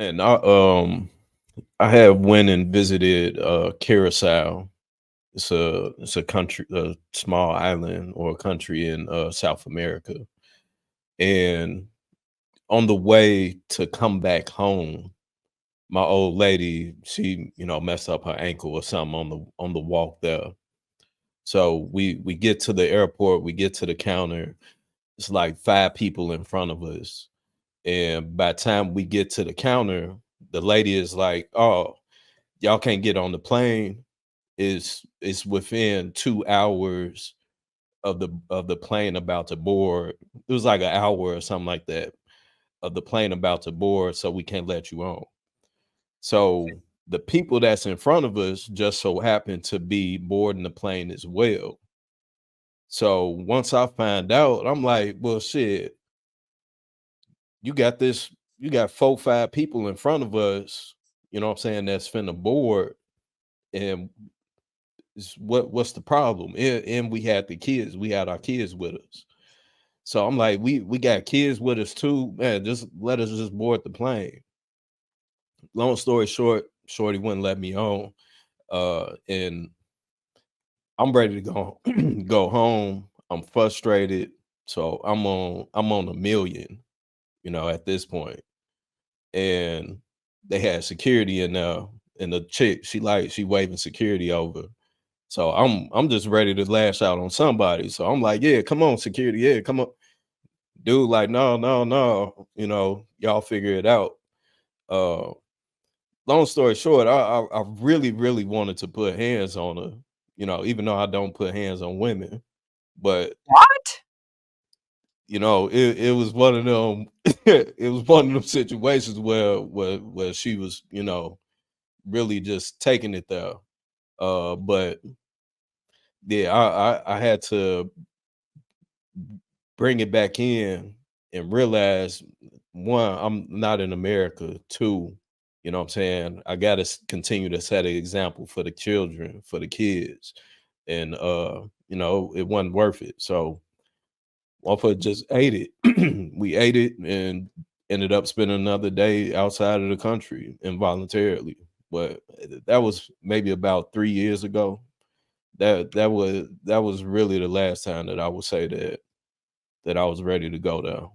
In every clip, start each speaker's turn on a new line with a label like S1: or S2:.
S1: And I have went and visited Curacao. It's a country, a small island or a country in South America. And on the way to come back home, my old lady, she, messed up her ankle or something on the walk there. So we get to the airport, we get to the counter. It's like five people in front of us. And by the time we get to the counter, the lady is like, "Oh, y'all can't get on the plane. It's within 2 hours of the plane about to board." It was like an hour or something like that of the plane about to board, so we can't let you on. So the people that's in front of us just so happen to be boarding the plane as well. So once I find out, I'm like, well, shit, you got this, you got four, five people in front of us, what I'm saying, that's finna board. And what's the problem? And we had the kids, we had our kids with us. So I'm like, we got kids with us too, man. Just let us just board the plane. Long story short, Shorty wouldn't let me on. And I'm ready to go go home. I'm frustrated. So I'm on a million, at this point. And they had security in there, and the chick, she waving security over. So I'm just ready to lash out on somebody. So I'm like, yeah, come on, security, yeah, come on. Dude, like, no, no, no, y'all figure it out. Uh Long story short, I really, really wanted to put hands on her, even though I don't put hands on women. But
S2: What?
S1: it was one of them it was one of them situations where she was, really just taking it there. But yeah, I had to bring it back in and realize, one, I'm not in America. Two, what I'm saying, I gotta continue to set an example for the children, for the kids. And it wasn't worth it. So Waffle just ate it. We ate it and ended up spending another day outside of the country involuntarily. But that was maybe about 3 years ago. That was really the last time that I would say that I was ready to go down.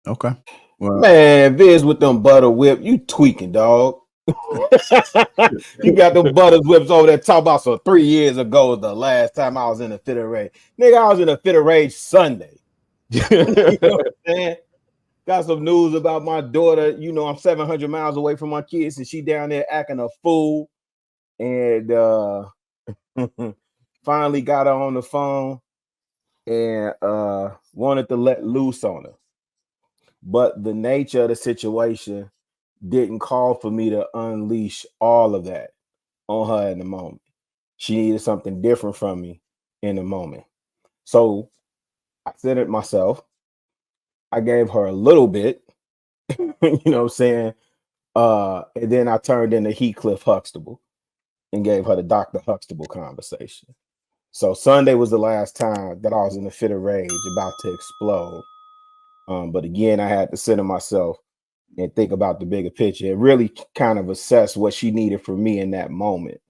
S3: Okay. Well,
S4: Man, Viz with them butter whip, you tweaking, dog. You got them butter whips over there talking about, so 3 years ago was the last time I was in a fit of rage. Nigga, I was in a fit of rage Sunday. You know what I'm saying? Got some news about my daughter. I'm 700 miles away from my kids, and she down there acting a fool. And finally got her on the phone and wanted to let loose on her. But the nature of the situation didn't call for me to unleash all of that on her in the moment. She needed something different from me in the moment. So I said it myself. I gave her a little bit, you know what I'm saying? And then I turned into Heathcliff Huxtable and gave her the Dr. Huxtable conversation. So Sunday was the last time that I was in a fit of rage about to explode. But again, I had to center myself and think about the bigger picture and really kind of assess what she needed from me in that moment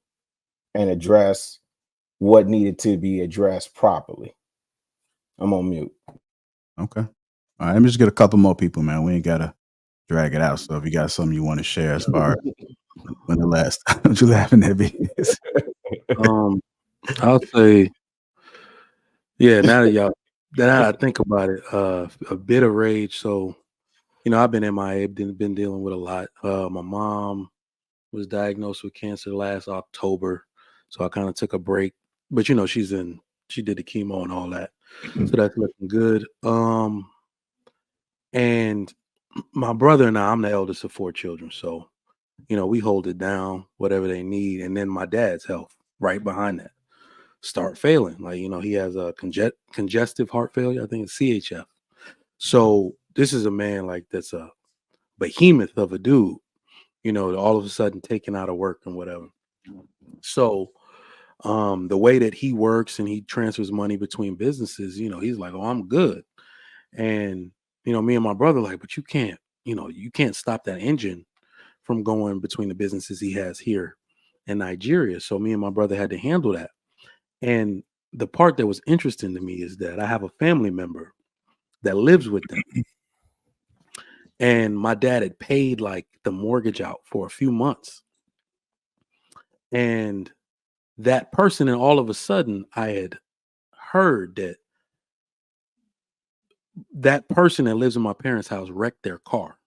S4: and address what needed to be addressed properly. I'm on mute.
S3: okay. All right. Let me just get a couple more people, man. We ain't gotta drag it out. So if you got something you want to share as far as when the last what you laughing at me is.
S5: I'll say, yeah. Now I think about it, a bit of rage. So, I've been MIA, been dealing with a lot. My mom was diagnosed with cancer last October, so I kind of took a break. But she did the chemo and all that, so that's looking good. And my brother and I'm the eldest of 4 children, so we hold it down, whatever they need. And then my dad's health right behind that start failing. Like, he has a congestive heart failure. I think it's CHF. So this is a man like that's a behemoth of a dude, all of a sudden taken out of work and whatever. So the way that he works and he transfers money between businesses, he's like, oh, I'm good. And, me and my brother like, but you can't stop that engine from going between the businesses he has here in Nigeria. So me and my brother had to handle that. And the part that was interesting to me is that I have a family member that lives with them. And my dad had paid like the mortgage out for a few months. And that person, and all of a sudden I had heard that that person that lives in my parents' house wrecked their car.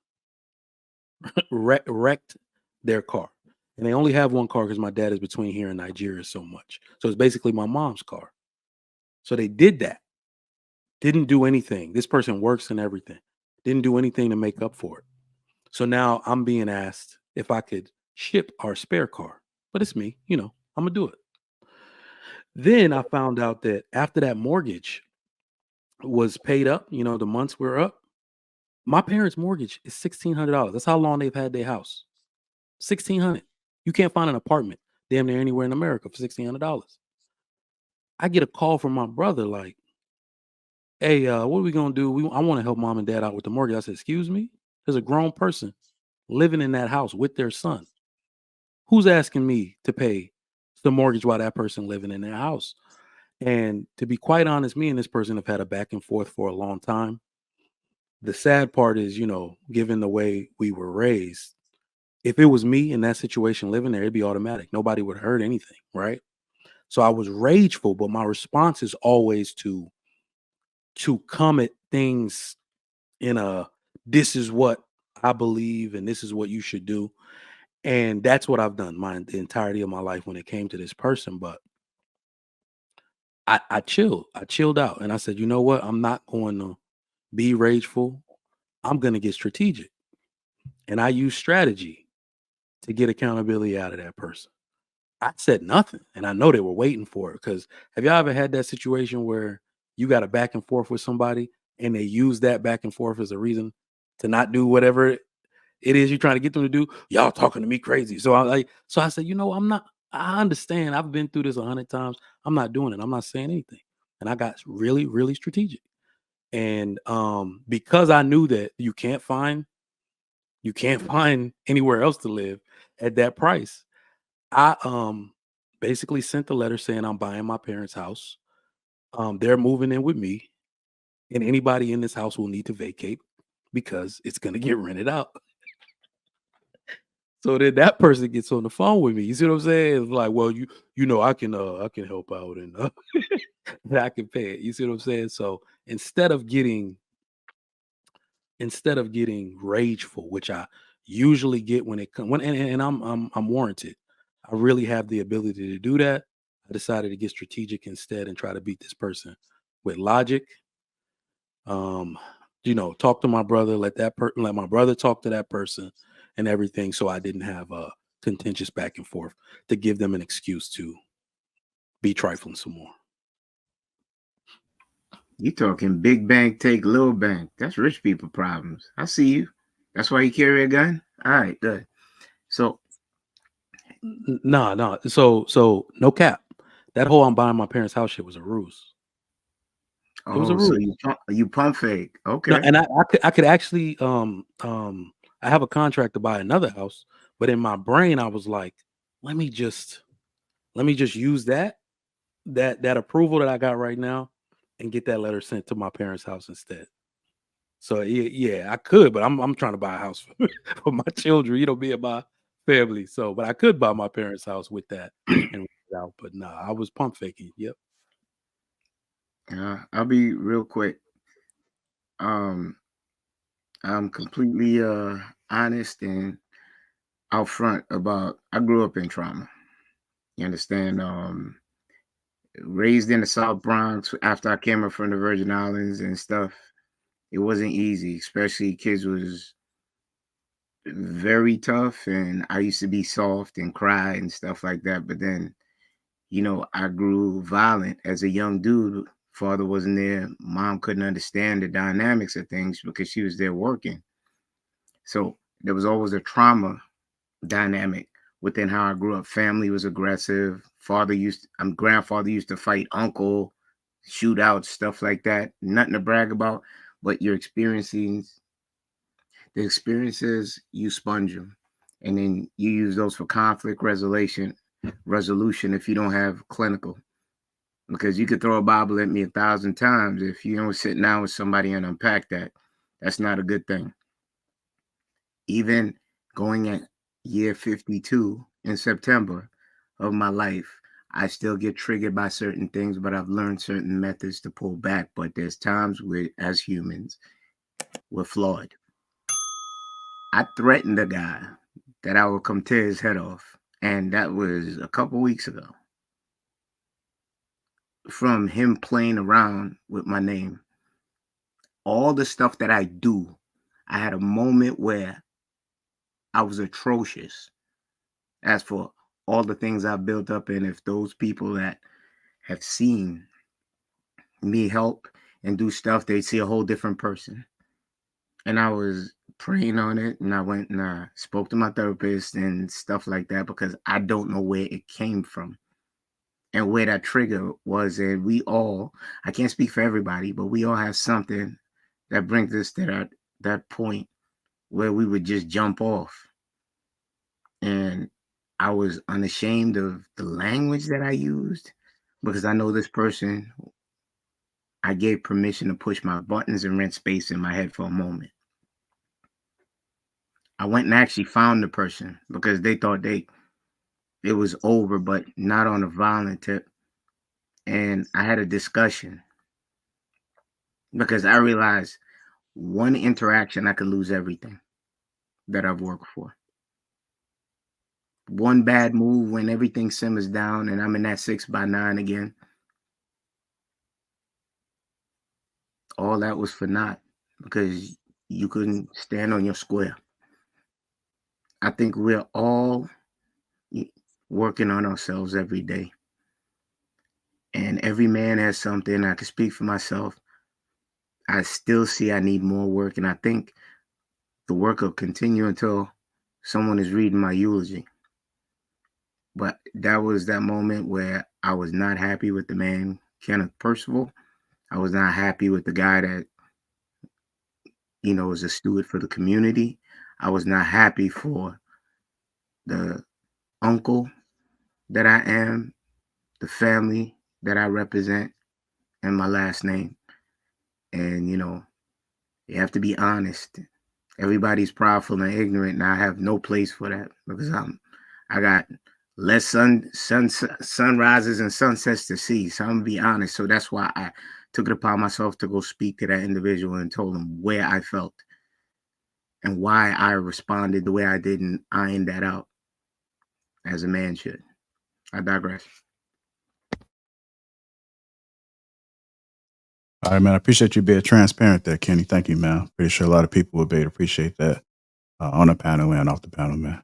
S5: Wrecked their car. And they only have one car because my dad is between here and Nigeria so much. So it's basically my mom's car. So they did that. Didn't do anything. This person works and everything. Didn't do anything to make up for it. So now I'm being asked if I could ship our spare car. But it's me, I'm gonna do it. Then I found out that after that mortgage was paid up, the months were up, my parents' mortgage is $1,600. That's how long they've had their house. $1,600. You can't find an apartment damn near anywhere in America for $1,600. I get a call from my brother like, "Hey, what are we gonna do? I want to help mom and dad out with the mortgage." I said, "Excuse me? There's a grown person living in that house with their son. Who's asking me to pay the mortgage while that person living in their house?" And to be quite honest, me and this person have had a back and forth for a long time. The sad part is, given the way we were raised, if it was me in that situation living there, it'd be automatic. Nobody would hurt anything, right? So I was rageful, but my response is always to come at things in this is what I believe and this is what you should do. And that's what I've done the entirety of my life when it came to this person. But I chilled out, and I said, you know what? I'm not going to be rageful. I'm going to get strategic. And I use strategy to get accountability out of that person. I said nothing, and I know they were waiting for it. Because have y'all ever had that situation where you got a back and forth with somebody and they use that back and forth as a reason to not do whatever it is you're trying to get them to do? Y'all talking to me crazy. So I said, I'm not, I understand. I've been through this 100 times. I'm not doing it. I'm not saying anything. And I got really, really strategic. And because I knew that you can't find anywhere else to live at that price, I basically sent a letter saying I'm buying my parents' house. They're moving in with me, and anybody in this house will need to vacate because it's gonna get rented out. So then that person gets on the phone with me. You see what I'm saying? It's like, well, I can help out and, and I can pay it. You see what I'm saying? So instead of getting rageful, which I usually get when it comes, and I'm warranted. I really have the ability to do that. I decided to get strategic instead and try to beat this person with logic. Talk to my brother, let my brother talk to that person and everything. So I didn't have a contentious back and forth to give them an excuse to be trifling some more.
S2: You talking big bank take little bank. That's rich people problems. I see you. That's why you carry a gun? All right, good. So
S5: No. So no cap. That whole I'm buying my parents' house shit was a ruse. It was a ruse.
S2: So you pump fake. Okay.
S5: No, and I could actually I have a contract to buy another house, but in my brain I was like, let me just use that approval that I got right now and get that letter sent to my parents' house instead. So yeah, I could, but I'm trying to buy a house for my children, me and my family. So, but I could buy my parents' house with that and rent it out. But no, I was pump faking. Yep.
S2: I'll be real quick. I'm completely honest and out front about I grew up in trauma. You understand? Raised in the South Bronx after I came up from the Virgin Islands and stuff. It wasn't easy, especially kids was very tough, and I used to be soft and cry and stuff like that. But then, I grew violent as a young dude. Father wasn't there. Mom couldn't understand the dynamics of things because she was there working. So there was always a trauma dynamic within how I grew up. Family was aggressive. Grandfather used to fight uncle, shootouts, stuff like that. Nothing to brag about, but the experiences, you sponge them. and then you use those for conflict resolution if you don't have clinical. Because you could throw a Bible at me 1,000 times. If you don't sit down with somebody and unpack that, that's not a good thing. Even going at year 52 in September of my life, I still get triggered by certain things, but I've learned certain methods to pull back. But there's times where, as humans, we're flawed. I threatened a guy that I would come tear his head off, and that was a couple weeks ago. From him playing around with my name, all the stuff that I do, I had a moment where I was atrocious. As for all the things I've built up, and if those people that have seen me help and do stuff, they see a whole different person. And I was praying on it, and I went and I spoke to my therapist and stuff like that, because I don't know where it came from and where that trigger was. And we all, I can't speak for everybody, but we all have something that brings us to that point where we would just jump off. And I was unashamed of the language that I used, because I know this person, I gave permission to push my buttons and rent space in my head for a moment. I went and actually found the person because they thought it was over, but not on a violent tip. And I had a discussion because I realized one interaction, I could lose everything that I've worked for. One bad move, when everything simmers down and I'm in that 6x9 again, all that was for naught, because you couldn't stand on your square. I think we're all working on ourselves every day. And every man has something. I can speak for myself. I still see I need more work. And I think the work will continue until someone is reading my eulogy. But that was that moment where I was not happy with the man, Kenneth Percival. I was not happy with the guy that, is a steward for the community. I was not happy for the uncle that I am, the family that I represent, and my last name. And, you have to be honest. Everybody's prideful and ignorant, and I have no place for that, because I got less sunrises and sunsets to see. So I'm gonna be honest. So that's why I took it upon myself to go speak to that individual and told him where I felt and why I responded the way I did, and iron that out as a man should. I digress.
S3: All right, man. I appreciate you being transparent there, Kenny. Thank you, man. Pretty sure a lot of people would be able to appreciate that on the panel and off the panel, man.